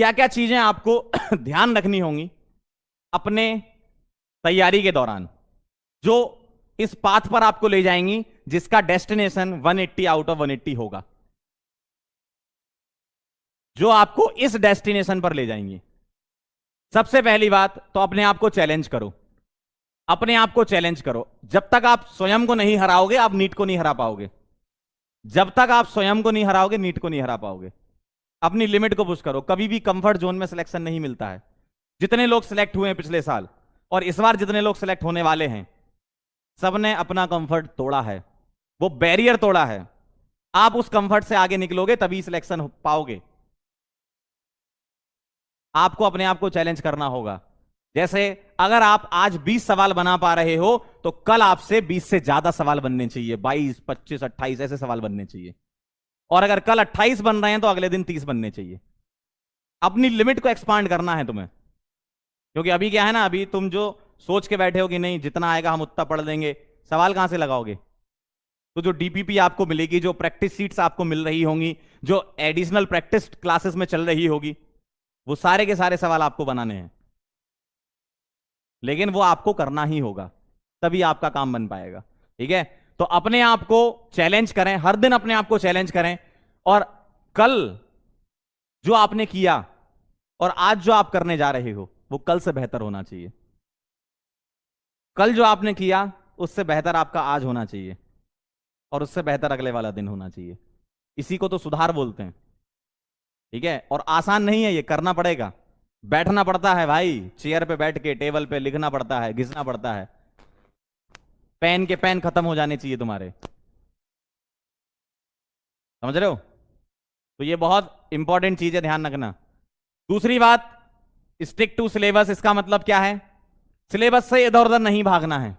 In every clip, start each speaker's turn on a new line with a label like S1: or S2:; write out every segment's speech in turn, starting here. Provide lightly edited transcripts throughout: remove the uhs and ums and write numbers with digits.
S1: क्या क्या चीजें आपको ध्यान रखनी होंगी अपने तैयारी के दौरान, जो इस पाथ पर आपको ले जाएंगी जिसका डेस्टिनेशन 180 आउट ऑफ 180 होगा, जो आपको इस डेस्टिनेशन पर ले जाएंगी। सबसे पहली बात तो अपने आप को चैलेंज करो। अपने आप को चैलेंज करो। जब तक आप स्वयं को नहीं हराओगे आप नीट को नहीं हरा पाओगे। जब तक आप स्वयं को नहीं हराओगे नीट को नहीं हरा पाओगे। अपनी लिमिट को पुश करो। कभी भी कंफर्ट जोन में सिलेक्शन नहीं मिलता है। जितने लोग सिलेक्ट हुए हैं पिछले साल और इस बार जितने लोग सिलेक्ट होने वाले हैं, सबने अपना कंफर्ट तोड़ा है, वो बैरियर तोड़ा है। आप उस कंफर्ट से आगे निकलोगे तभी सिलेक्शन पाओगे। आपको अपने आप को चैलेंज करना होगा। जैसे अगर आप आज 20 सवाल बना पा रहे हो तो कल आपसे 20 से ज्यादा सवाल बनने चाहिए, 22, 25, 28 ऐसे सवाल बनने चाहिए। और अगर कल 28 बन रहे हैं तो अगले दिन 30 बनने चाहिए। अपनी लिमिट को एक्सपांड करना है तुम्हें। क्योंकि अभी क्या है ना, अभी तुम जो सोच के बैठे हो कि नहीं जितना आएगा हम उतना पढ़ लेंगे, सवाल कहां से लगाओगे? तो जो डीपीपी आपको मिलेगी, जो प्रैक्टिस सीट्स आपको मिल रही होंगी, जो एडिशनल प्रैक्टिस क्लासेस में चल रही होगी, वो सारे के सारे सवाल आपको बनाने हैं। लेकिन वो आपको करना ही होगा, तभी आपका काम बन पाएगा। ठीक है, तो अपने आप को चैलेंज करें, हर दिन अपने आप को चैलेंज करें। और कल जो आपने किया और आज जो आप करने जा रहे हो वो कल से बेहतर होना चाहिए। कल जो आपने किया उससे बेहतर आपका आज होना चाहिए और उससे बेहतर अगले वाला दिन होना चाहिए। इसी को तो सुधार बोलते हैं। ठीक है, और आसान नहीं है, ये करना पड़ेगा। बैठना पड़ता है भाई, चेयर पे बैठ के टेबल पे लिखना पड़ता है, घिसना पड़ता है। पेन के पेन खत्म हो जाने चाहिए तुम्हारे। समझ रहे हो? तो ये बहुत इंपॉर्टेंट चीज है, ध्यान रखना। दूसरी बात, स्टिक टू सिलेबस। इसका मतलब क्या है? सिलेबस से इधर उधर नहीं भागना है।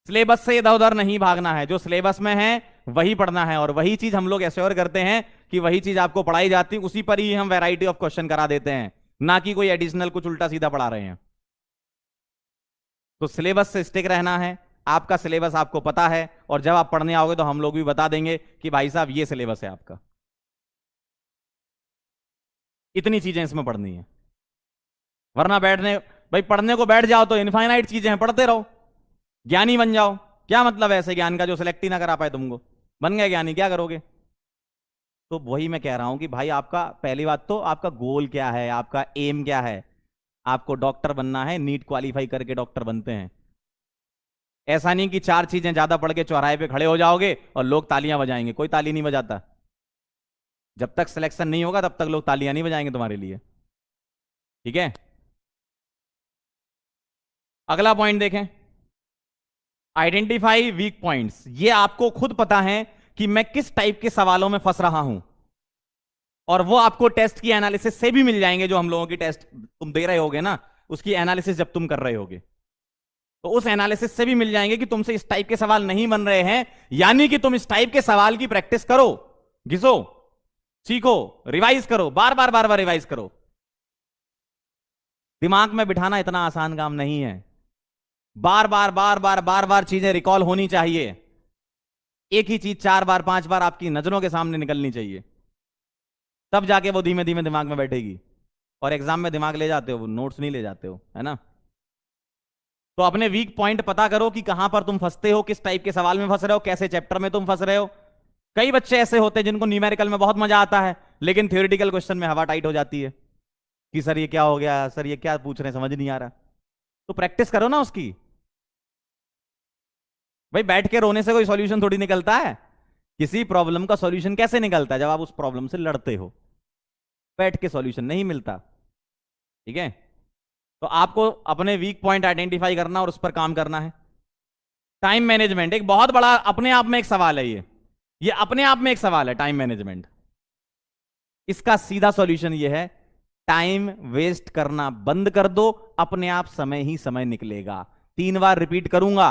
S1: सिलेबस से इधर उधर नहीं भागना है। जो सिलेबस में है वही पढ़ना है, और वही चीज हम लोग एश्योर करते हैं कि वही चीज आपको पढ़ाई जाती है, उसी पर ही हम वैरायटी ऑफ क्वेश्चन करा देते हैं, ना कि कोई एडिशनल कुछ उल्टा सीधा पढ़ा रहे हैं। तो सिलेबस से स्टिक रहना है। आपका सिलेबस आपको पता है, और जब आप पढ़ने आओगे तो हम लोग भी बता देंगे कि भाई साहब ये सिलेबस है आपका, इतनी चीजें इसमें पढ़नी है। वरना बैठने, भाई पढ़ने को बैठ जाओ तो इनफाइनाइट चीजें हैं, पढ़ते रहो, ज्ञानी बन जाओ। क्या मतलब है ऐसे ज्ञान का जो सिलेक्ट ही ना करा पाए तुमको? बन गए ज्ञानी, क्या करोगे? तो वही मैं कह रहा हूं कि भाई आपका पहली बात तो आपका गोल क्या है, आपका एम क्या है। आपको डॉक्टर बनना है, नीट क्वालिफाई करके डॉक्टर बनते हैं। ऐसा नहीं कि चार चीजें ज्यादा पढ़ के चौराहे पे खड़े हो जाओगे और लोग तालियां बजाएंगे। कोई ताली नहीं बजाता। जब तक सिलेक्शन नहीं होगा तब तक लोग तालियां नहीं बजाएंगे तुम्हारे लिए। ठीक है, अगला पॉइंट देखें, आइडेंटिफाई वीक पॉइंट्स। ये आपको खुद पता है कि मैं किस टाइप के सवालों में फंस रहा हूं, और वो आपको टेस्ट की एनालिसिस से भी मिल जाएंगे। जो हम लोगों की टेस्ट तुम दे रहे होगे ना, उसकी एनालिसिस जब तुम कर रहे होगे तो उस एनालिसिस से भी मिल जाएंगे कि तुमसे इस टाइप के सवाल नहीं बन रहे हैं, यानी कि तुम इस टाइप के सवाल की प्रैक्टिस करो, घिसो, सीखो, रिवाइज करो, बार बार बार बार रिवाइज करो। दिमाग में बिठाना इतना आसान काम नहीं है। बार बार बार बार बार बार चीजें रिकॉल होनी चाहिए। एक ही चीज 4 बार 5 बार आपकी नजरों के सामने निकलनी चाहिए, तब जाके वो धीमे धीमे दिमाग में बैठेगी। और एग्जाम में दिमाग ले जाते हो, नोट्स नहीं ले जाते हो, है ना? तो अपने वीक पॉइंट पता करो कि कहां पर तुम फंसते हो, किस टाइप के सवाल में फंस रहे हो, कैसे चैप्टर में तुम फंस रहे हो। कई बच्चे ऐसे होते हैं जिनको न्यूमेरिकल में बहुत मजा आता है, लेकिन थ्योरेटिकल क्वेश्चन में हवा टाइट हो जाती है कि सर ये क्या हो गया, सर ये क्या पूछ रहे हैं, समझ नहीं आ रहा। तो प्रैक्टिस करो ना उसकी। भाई बैठ के रोने से कोई सॉल्यूशन थोड़ी निकलता है। किसी प्रॉब्लम का सॉल्यूशन कैसे निकलता है? जब आप उस प्रॉब्लम से लड़ते हो। बैठ के सॉल्यूशन नहीं मिलता। ठीक है, तो आपको अपने वीक पॉइंट आइडेंटिफाई करना और उस पर काम करना है। टाइम मैनेजमेंट एक बहुत बड़ा अपने आप में एक सवाल है। ये अपने आप में एक सवाल है, टाइम मैनेजमेंट। इसका सीधा सॉल्यूशन ये है, टाइम वेस्ट करना बंद कर दो, अपने आप समय ही समय निकलेगा। 3 बार रिपीट करूंगा,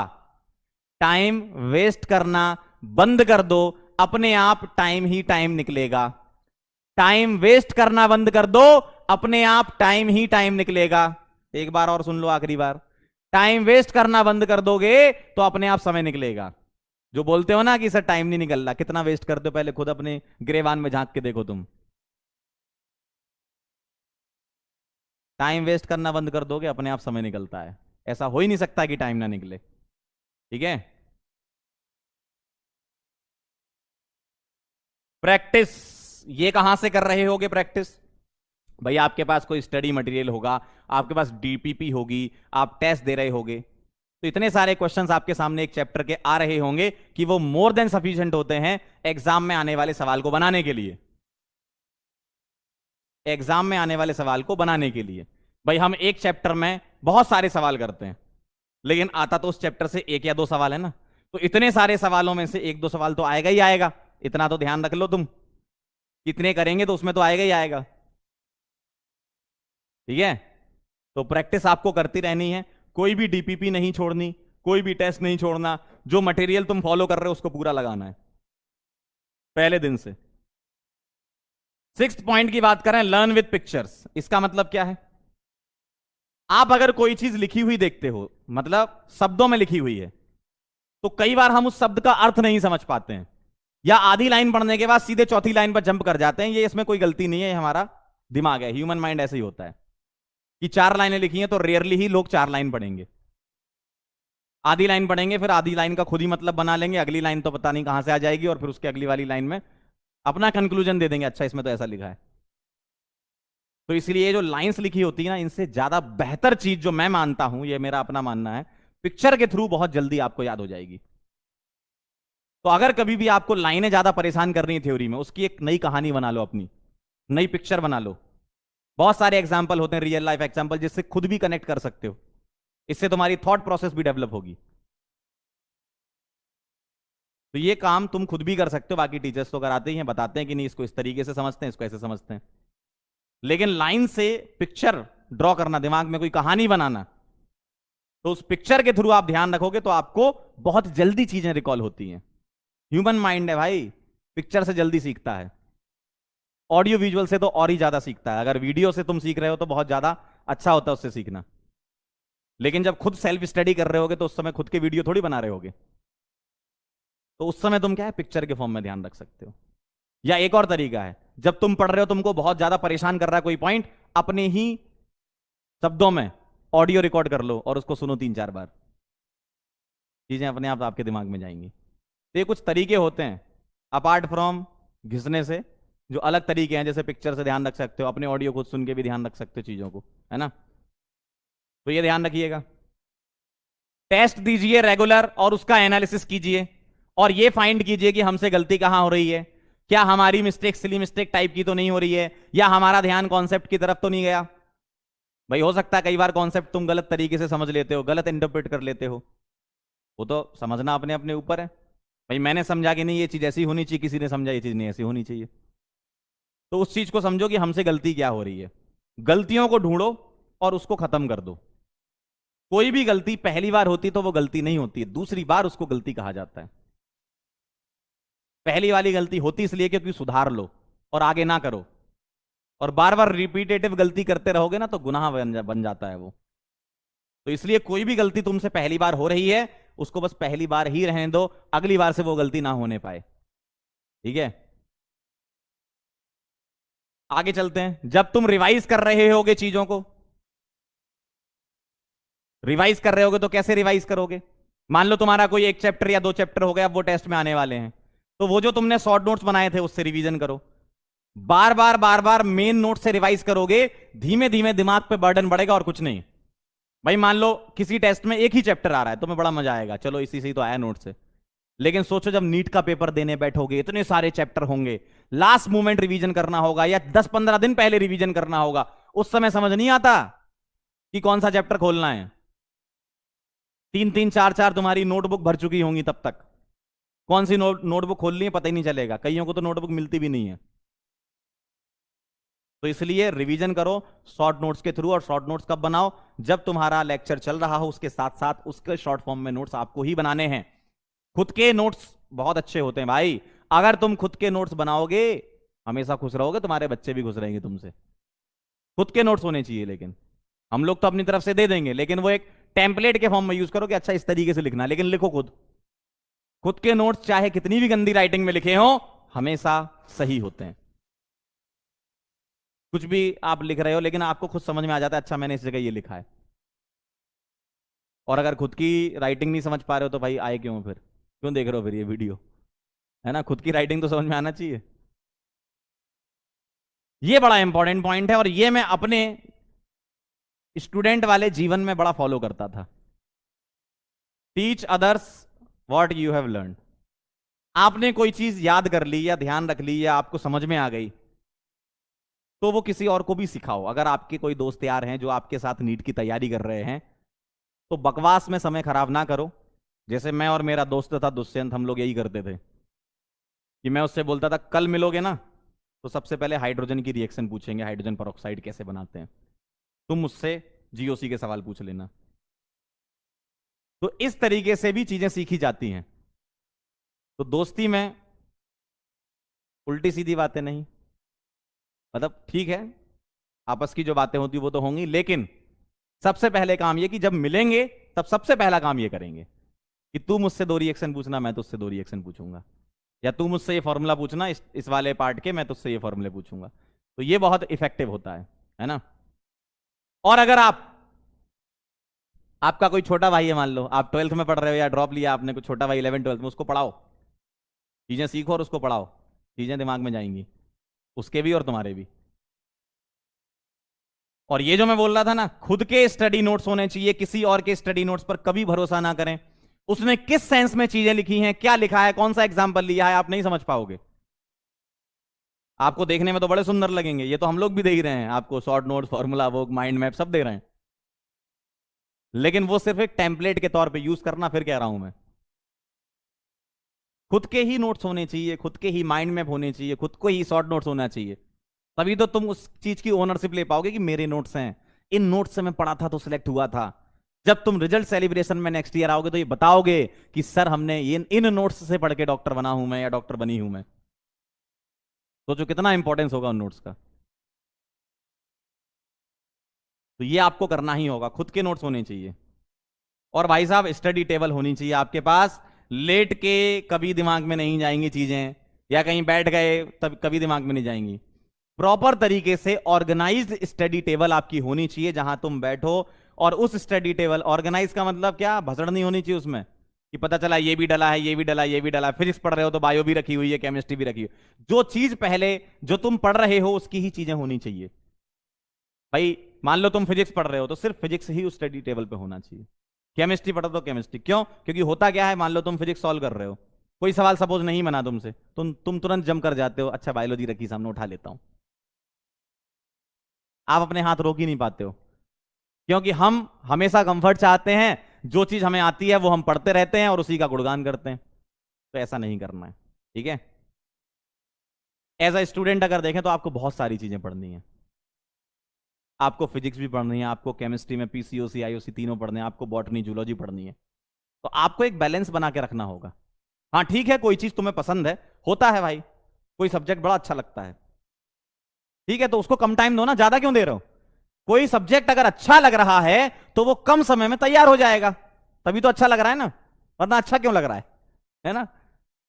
S1: टाइम वेस्ट करना बंद कर दो, अपने आप टाइम ही टाइम निकलेगा। टाइम वेस्ट करना बंद कर दो, अपने आप टाइम ही टाइम निकलेगा। एक बार और सुन लो, आखिरी बार। टाइम वेस्ट करना बंद कर दोगे तो अपने आप समय निकलेगा। जो बोलते हो ना कि सर टाइम नहीं निकल रहा, कितना वेस्ट करते हो, पहले खुद अपने ग्रेवान में झांक के देखो तुम। टाइम वेस्ट करना बंद कर दोगे, अपने आप समय निकलता है। ऐसा हो ही नहीं सकता कि टाइम ना निकले। ठीक है। प्रैक्टिस, ये कहां से कर रहे होगे प्रैक्टिस? भाई आपके पास कोई स्टडी मटेरियल होगा, आपके पास डीपीपी होगी, आप टेस्ट दे रहे होगे, तो इतने सारे क्वेश्चंस आपके सामने एक चैप्टर के आ रहे होंगे कि वो मोर देन सफिशिएंट होते हैं एग्जाम में आने वाले सवाल को बनाने के लिए। एग्जाम में आने वाले सवाल को बनाने के लिए भाई हम एक चैप्टर में बहुत सारे सवाल करते हैं, लेकिन आता तो उस चैप्टर से एक या दो सवाल है ना। तो इतने सारे सवालों में से एक दो सवाल तो आएगा ही आएगा, इतना तो ध्यान रख लो तुम। कितने करेंगे तो उसमें तो आएगा ही आएगा। ठीक है। तो प्रैक्टिस आपको करती रहनी है, कोई भी डीपीपी नहीं छोड़नी, कोई भी टेस्ट नहीं छोड़ना। जो मटेरियल तुम फॉलो कर रहे हो उसको पूरा लगाना है पहले दिन से। 6th पॉइंट की बात करें, लर्न विद पिक्चर्स। इसका मतलब क्या है? आप अगर कोई चीज लिखी हुई देखते हो, मतलब शब्दों में लिखी हुई है, तो कई बार हम उस शब्द का अर्थ नहीं समझ पाते हैं, या आधी लाइन पढ़ने के बाद सीधे चौथी लाइन पर जंप कर जाते हैं। ये इसमें कोई गलती नहीं है, ये हमारा दिमाग है, ह्यूमन माइंड ऐसे ही होता है कि 4 लाइनें लिखी हैं तो रेयरली ही लोग 4 लाइन पढ़ेंगे। आधी लाइन पढ़ेंगे, फिर आधी लाइन का खुद ही मतलब बना लेंगे, अगली लाइन तो पता नहीं कहां से आ जाएगी, और फिर उसके अगली वाली लाइन में अपना कंक्लूजन दे देंगे, अच्छा इसमें तो ऐसा लिखा है। तो इसलिए ये जो लाइंस लिखी होती है ना, इनसे ज्यादा बेहतर चीज जो मैं मानता हूं, ये मेरा अपना मानना है, पिक्चर के थ्रू बहुत जल्दी आपको याद हो जाएगी। तो अगर कभी भी आपको लाइनें ज्यादा परेशान कर रही है थ्योरी में, उसकी एक नई कहानी बना लो, अपनी नई पिक्चर बना लो। बहुत सारे एग्जाम्पल होते हैं, रियल लाइफ एग्जाम्पल, जिससे खुद भी कनेक्ट कर सकते हो। इससे तुम्हारी थॉट प्रोसेस भी डेवलप होगी। तो ये काम तुम खुद भी कर सकते हो, बाकी टीचर्स तो कराते ही हैं, बताते हैं कि नहीं इसको इस तरीके से समझते हैं, इसको ऐसे समझते हैं। लेकिन लाइन से पिक्चर ड्रॉ करना, दिमाग में कोई कहानी बनाना, तो उस पिक्चर के थ्रू आप ध्यान रखोगे तो आपको बहुत जल्दी चीजें रिकॉल होती हैं। ह्यूमन माइंड है भाई, पिक्चर से जल्दी सीखता है। ऑडियो विजुअल से तो और ही ज्यादा सीखता है। अगर वीडियो से तुम सीख रहे हो तो बहुत ज्यादा अच्छा होता है उससे सीखना, लेकिन जब खुद सेल्फ स्टडी कर रहे होगे तो उस समय खुद के वीडियो थोड़ी बना रहे होगे, तो उस समय तुम क्या है, पिक्चर के फॉर्म में ध्यान रख सकते हो। या एक और तरीका है, जब तुम पढ़ रहे हो, तुमको बहुत ज्यादा परेशान कर रहा है कोई पॉइंट, अपने ही शब्दों में ऑडियो रिकॉर्ड कर लो और उसको सुनो 3-4 बार, चीजें अपने आप आपके दिमाग में जाएंगी। तो ये कुछ तरीके होते हैं अपार्ट फ्रॉम घिसने से, जो अलग तरीके हैं। जैसे पिक्चर से ध्यान रख सकते हो, अपने ऑडियो खुद सुन के भी ध्यान रख सकते हो चीजों को, है ना। तो ये ध्यान रखिएगा। टेस्ट दीजिए रेगुलर और उसका एनालिसिस कीजिए, और ये फाइंड कीजिए कि हमसे गलती कहां हो रही है। क्या हमारी मिस्टेक सिली मिस्टेक टाइप की तो नहीं हो रही है, या हमारा ध्यान कॉन्सेप्ट की तरफ तो नहीं गया। भाई हो सकता है कई बार कॉन्सेप्ट तुम गलत तरीके से समझ लेते हो, गलत इंटरप्रेट कर लेते हो, वो तो समझना अपने अपने ऊपर है। भाई मैंने समझा कि नहीं ये चीज ऐसी होनी चाहिए, किसी ने समझा ये चीज नहीं ऐसी होनी चाहिए, तो उस चीज को समझो कि हमसे गलती क्या हो रही है। गलतियों को ढूंढो और उसको खत्म कर दो। कोई भी गलती पहली बार होती तो वो गलती नहीं होती है, दूसरी बार उसको गलती कहा जाता है। पहली वाली गलती होती इसलिए क्योंकि सुधार लो और आगे ना करो, और बार बार रिपीटेटिव गलती करते रहोगे ना तो गुनाह बन जाता है वो। तो इसलिए कोई भी गलती तुमसे पहली बार हो रही है, उसको बस पहली बार ही रहने दो, अगली बार से वो गलती ना होने पाए। ठीक है। आगे चलते हैं। जब तुम रिवाइज कर रहे होगे चीजों को, रिवाइज कर रहे होगे तो कैसे रिवाइज करोगे? मान लो तुम्हारा कोई एक चैप्टर या 2 चैप्टर हो गया, अब वो टेस्ट में आने वाले हैं, तो वो जो तुमने शॉर्ट नोट्स बनाए थे उससे रिवीजन करो। बार बार मेन नोट से रिवाइज करोगे, धीमे धीमे दिमाग पे बर्डन बढ़ेगा और कुछ नहीं। भाई मान लो किसी टेस्ट में एक ही चैप्टर आ रहा है, तुम्हें बड़ा मजा आएगा, चलो इसी से ही तो आया नोट से। लेकिन सोचो जब नीट का पेपर देने बैठोगे, इतने सारे चैप्टर होंगे, लास्ट मोमेंट रिवीजन करना होगा या 10-15 दिन पहले रिवीजन करना होगा, उस समय समझ नहीं आता कि कौन सा चैप्टर खोलना है। 3-3 4-4 तुम्हारी नोटबुक भर चुकी होंगी तब तक, कौन सी नोटबुक खोलनी है पता ही नहीं चलेगा, कईयों को तो नोटबुक मिलती भी नहीं है। तो इसलिए रिवीजन करो शॉर्ट नोट्स के थ्रू। और शॉर्ट नोट्स कब बनाओ? जब तुम्हारा लेक्चर चल रहा हो, उसके साथ साथ उसके शॉर्ट फॉर्म में नोट्स आपको ही बनाने हैं। खुद के नोट्स बहुत अच्छे होते हैं भाई, अगर तुम खुद के नोट्स बनाओगे हमेशा खुश रहोगे, तुम्हारे बच्चे भी खुश रहेंगे तुमसे। खुद के नोट्स होने चाहिए, लेकिन हम लोग तो अपनी तरफ से दे देंगे, लेकिन वो एक टेम्पलेट के फॉर्म में यूज करो कि अच्छा इस तरीके से लिखना, लेकिन लिखो खुद। खुद के नोट्स चाहे कितनी भी गंदी राइटिंग में लिखे हो, हमेशा सही होते हैं। कुछ भी आप लिख रहे हो लेकिन आपको खुद समझ में आ जाता है, अच्छा मैंने इस जगह ये लिखा है। और अगर खुद की राइटिंग नहीं समझ पा रहे हो तो भाई आए क्यों, फिर क्यों देख रहे हो फिर ये वीडियो, है ना? खुद की राइटिंग तो समझ में आना चाहिए। ये बड़ा इंपॉर्टेंट पॉइंट है और ये मैं अपने स्टूडेंट वाले जीवन में बड़ा फॉलो करता था। Teach others what you have learn. आपने कोई चीज याद कर ली या ध्यान रख ली या आपको समझ में आ गई, तो वो किसी और को भी सिखाओ। अगर आपके कोई दोस्त यार हैं जो आपके साथ नीट की तैयारी कर रहे हैं, तो बकवास में समय खराब ना करो। जैसे मैं और मेरा दोस्त था दुष्यंत, हम लोग यही करते थे कि मैं उससे बोलता था कल मिलोगे ना, तो सबसे पहले हाइड्रोजन की रिएक्शन पूछेंगे, हाइड्रोजन पेरोक्साइड कैसे बनाते हैं, तुम मुझसे जीओसी के सवाल पूछ लेना। तो इस तरीके से भी चीजें सीखी जाती हैं। तो दोस्ती में उल्टी सीधी बातें नहीं, मतलब ठीक है आपस की जो बातें होती वो तो होंगी, लेकिन सबसे पहले काम ये कि जब मिलेंगे तब सबसे पहला काम ये करेंगे कि तू मुझसे 2 रिएक्शन पूछना, मैं तुझसे 2 रिएक्शन पूछूंगा, या तू मुझसे ये फॉर्मूला पूछना इस वाले पार्ट के, मैं तुझसे ये फॉर्मूले पूछूंगा। तो ये बहुत इफेक्टिव होता है ना? और अगर आपका कोई छोटा भाई है, मान लो आप 12th में पढ़ रहे हो या ड्रॉप लिया आपने, कोई छोटा भाई 11 12th में, उसको पढ़ाओ, चीजें सीखो और उसको पढ़ाओ, चीजें दिमाग में जाएंगी, उसके भी और तुम्हारे भी। और ये जो मैं बोल रहा था ना, खुद के स्टडी नोट्स होने चाहिए, किसी और के स्टडी नोट्स पर कभी भरोसा ना करें। उसने किस सेंस में चीजें लिखी हैं, क्या लिखा है, कौन सा एग्जाम्पल लिया है, आप नहीं समझ पाओगे। आपको देखने में तो बड़े सुंदर लगेंगे, ये तो हम लोग भी देख रहे हैं, आपको short notes, formula book, mind map सब दे रहे हैं, लेकिन वो सिर्फ एक टेम्पलेट के तौर पे यूज करना, फिर कह रहा हूं मैं। खुद के ही नोट्स होने चाहिए, खुद के ही माइंड मैप होने चाहिए, खुद को ही शॉर्ट नोट्स होना चाहिए, तभी तो तुम उस चीज की ओनरशिप ले पाओगे कि मेरे नोट्स हैं, इन नोट्स से मैं पढ़ा था तो सिलेक्ट हुआ था। जब तुम रिजल्ट सेलिब्रेशन में नेक्स्ट ईयर आओगे तो ये बताओगे कि सर हमने इन नोट्स से पढ़ के डॉक्टर बना हूं मैं या डॉक्टर बनी हूं मैं। सोचो कितना इंपॉर्टेंस होगा उन नोट्स का। तो ये आपको करना ही होगा, खुद के नोट्स होने चाहिए। और भाई साहब स्टडी टेबल होनी चाहिए आपके पास, लेट के कभी दिमाग में नहीं जाएंगी चीजें, या कहीं बैठ गए तब कभी दिमाग में नहीं जाएंगी। प्रॉपर तरीके से ऑर्गेनाइज्ड स्टडी टेबल आपकी होनी चाहिए जहां तुम बैठो, और उस स्टडी टेबल, ऑर्गेनाइज का मतलब क्या, भसड़ नहीं होनी चाहिए उसमें कि पता चला ये भी डला है, ये भी डला, ये भी डला। फिजिक्स पढ़ रहे हो तो बायो भी रखी हुई है, केमिस्ट्री भी रखी हुई है। जो चीज पहले जो तुम पढ़ रहे हो उसकी ही चीजें होनी चाहिए। भाई मान लो तुम फिजिक्स पढ़ रहे हो तो सिर्फ फिजिक्स ही उस स्टडी टेबल पे होना चाहिए। केमिस्ट्री पढ़ो तो केमिस्ट्री, क्यों? क्योंकि होता क्या है, मान लो तुम फिजिक्स सॉल्व कर रहे हो, कोई सवाल सपोज नहीं बना तुमसे, तुम तुरंत जम कर जाते हो, अच्छा बायोलॉजी रखी सामने, उठा लेता हूं। आप अपने हाथ रोक ही नहीं पाते हो, क्योंकि हम हमेशा कंफर्ट चाहते हैं, जो चीज हमें आती है वो हम पढ़ते रहते हैं और उसी का गुणगान करते हैं। तो ऐसा नहीं करना है, ठीक है? एज अ स्टूडेंट अगर देखें तो आपको बहुत सारी चीजें पढ़नी है। आपको फिजिक्स भी पढ़नी है, आपको केमिस्ट्री में पीसीओसी आईओसी तीनों पढ़ने हैं, आपको बॉटनी जूलॉजी पढ़नी है। तो आपको एक बैलेंस बना के रखना होगा। हाँ ठीक है, कोई चीज तुम्हें पसंद है, होता है भाई, कोई सब्जेक्ट बड़ा अच्छा लगता है, ठीक है, तो उसको कम टाइम दो ना, ज्यादा क्यों दे रहे हो? कोई सब्जेक्ट अगर अच्छा लग रहा है तो वो कम समय में तैयार हो जाएगा, तभी तो अच्छा लग रहा है ना, वरना अच्छा क्यों लग रहा है ना?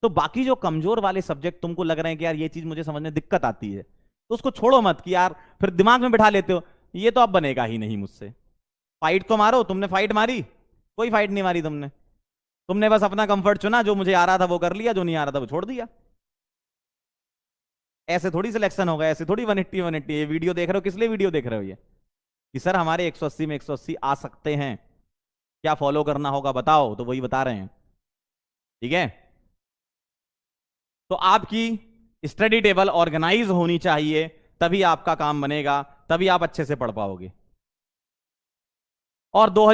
S1: तो बाकी जो कमजोर वाले सब्जेक्ट तुमको लग रहे हैं कि यार ये चीज मुझे समझने दिक्कत आती है, तो उसको छोड़ो मत कि यार, फिर दिमाग में बिठा लेते हो ये तो अब बनेगा ही नहीं मुझसे। फाइट तो मारो, तुमने फाइट मारी? कोई फाइट नहीं मारी तुमने, तुमने बस अपना कंफर्ट चुना, जो मुझे आ रहा था वो कर लिया, जो नहीं आ रहा था वो छोड़ दिया। ऐसे थोड़ी सिलेक्शन होगा, ऐसे थोड़ी 180 180। ये वीडियो देख रहे हो, किस लिए वीडियो देख रहे हो? ये कि सर हमारे 180 में 180 आ सकते हैं, क्या फॉलो करना होगा बताओ, तो वही बता रहे हैं, ठीक है? तो आपकी स्टडी टेबल ऑर्गेनाइज होनी चाहिए, तभी आपका काम बनेगा, तभी आप अच्छे से पढ़ पाओगे। और 2000